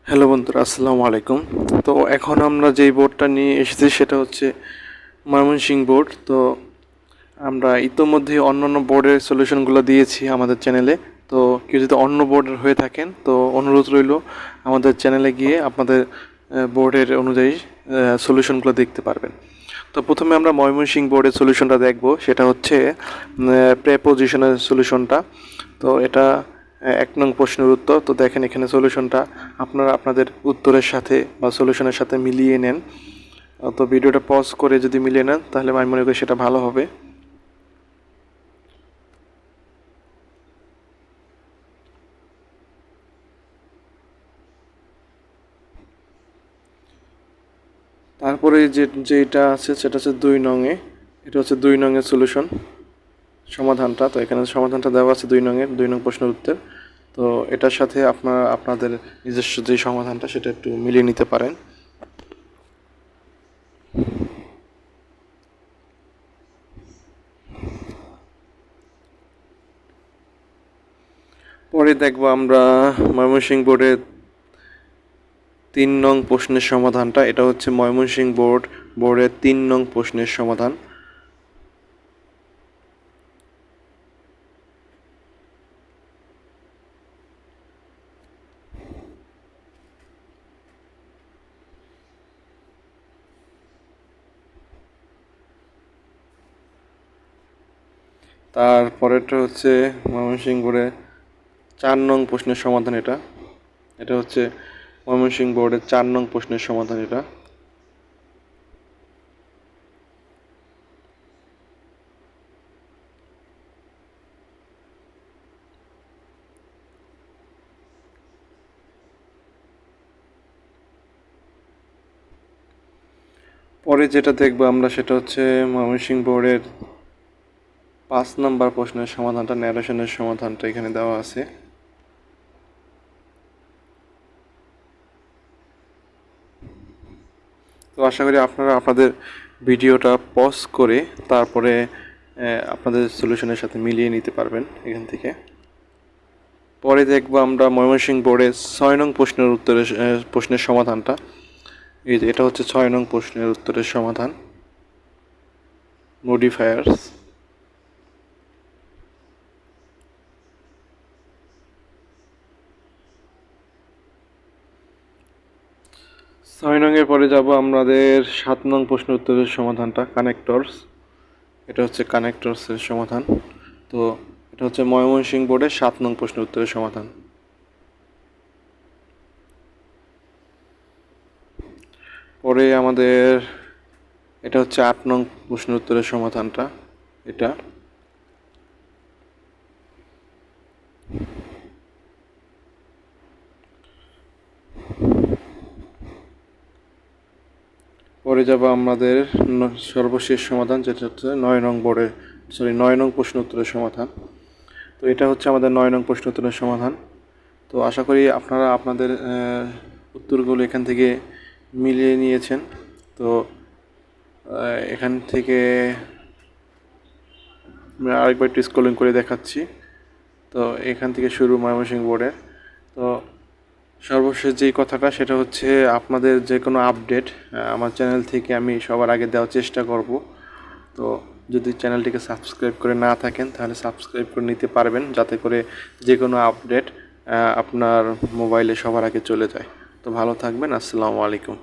Hello বন্ধুরা, আসসালামু আলাইকুম। তো এখন আমরা যেই বোর্ডটা নিয়ে এসেছি সেটা হচ্ছে ময়মনসিংহ বোর্ড। তো আমরা ইতোমধ্যেই অন্যান্য বোর্ডের সলিউশনগুলো দিয়েছি আমাদের চ্যানেলে। তো কেউ যদি অন্য বোর্ডের হয়ে থাকেন তো অনুরোধ রইল আমাদের চ্যানেলে গিয়ে আপনাদের বোর্ডের অনুযায়ী সলিউশনগুলো দেখতে পারবেন। তো প্রথমে আমরা ময়মনসিংহ বোর্ডের সলিউশনটা দেখব, সেটা হচ্ছে প্রেপোজিশনের সলিউশনটা। তো এটা 1 নং প্রশ্নের উত্তর। তো দেখেন এখানে সলিউশনটা আপনারা আপনাদের উত্তরের সাথে বা সলিউশনের সাথে মিলিয়ে নেন। তো ভিডিওটা পজ করে যদি মিলিয়ে নেন তাহলে আমি মনে করি সেটা ভালো হবে। তারপরে যেটা আছে সেটা হচ্ছে 2 নংয়ে। এটা হচ্ছে 2 নংয়ের সলিউশন সমাধানটা। তো এখানে সমাধানটা দেওয়া আছে 2 নংয়ের, 2 নং প্রশ্নের উত্তর। তো এটার সাথে আপনারা আপনাদের নিজস্ব যে সমাধানটা সেটা একটু মিলিয়ে নিতে পারেন। পরে দেখব আমরা ময়মনসিংহ বোর্ডের 3 নং প্রশ্নের সমাধানটা। এটা হচ্ছে ময়মনসিংহ বোর্ডের 3 নং প্রশ্নের সমাধান। তারপরেরটা হচ্ছে ময়মনসিংহ বোর্ডের 4 নং প্রশ্নের সমাধান। এটা এটা হচ্ছে ময়মনসিংহ বোর্ডের 4 নং প্রশ্নের সমাধান। এটা পরে যেটা দেখবো আমরা সেটা হচ্ছে ময়মনসিংহ বোর্ডের 5 নম্বর প্রশ্নের সমাধানটা, ন্যারেশনের সমাধানটা এখানে দেওয়া আছে। তো আশা করি আপনারা আপনাদের ভিডিওটা পজ করে তারপরে আপনাদের সলিউশনের সাথে মিলিয়ে নিতে পারবেন এখান থেকে। পরে দেখবো আমরা ময়মনসিংহ বোর্ডের 6 নং প্রশ্নের সমাধানটা। এই যে এটা হচ্ছে 6 নং প্রশ্নের উত্তরের সমাধান, মডিফায়ার্স। 6 নংয়ের পরে যাব আমাদের 7 নং প্রশ্নের উত্তরের সমাধানটা, কানেক্টরস। এটা হচ্ছে কানেক্টরসের সমাধান। তো এটা হচ্ছে ময়মনসিংহ বোর্ডের 7 নং প্রশ্নের উত্তরের সমাধান। পরে আমাদের এটা হচ্ছে 8 নং প্রশ্নের উত্তরের সমাধানটা। এটা পরে যাব আমাদের সর্বশেষ সমাধান, যেটা হচ্ছে 9 নং প্রশ্ন উত্তরের সমাধান। তো এটা হচ্ছে আমাদের 9 নং প্রশ্ন উত্তরের সমাধান। তো আশা করি আপনারা আপনাদের উত্তরগুলো এখান থেকে মিলিয়ে নিয়েছেন। তো এখান থেকে আমি আরেকবার একটু স্ক্রলিং করে দেখাচ্ছি। তো এখান থেকে শুরু ময়মনসিংহ বোর্ডের। তো সর্বশেষ যেই কথাটা সেটা হচ্ছে আপনাদের যে কোনো আপডেট আমার চ্যানেল থেকে আমি সবার আগে দেওয়ার চেষ্টা করব। তো যদি চ্যানেলটিকে সাবস্ক্রাইব করে না থাকেন তাহলে সাবস্ক্রাইব করে নিতে পারবেন, যাতে করে যে কোনো আপডেট আপনার মোবাইলে সবার আগে চলে যায়। তো ভালো থাকবেন। আসসালামু আলাইকুম।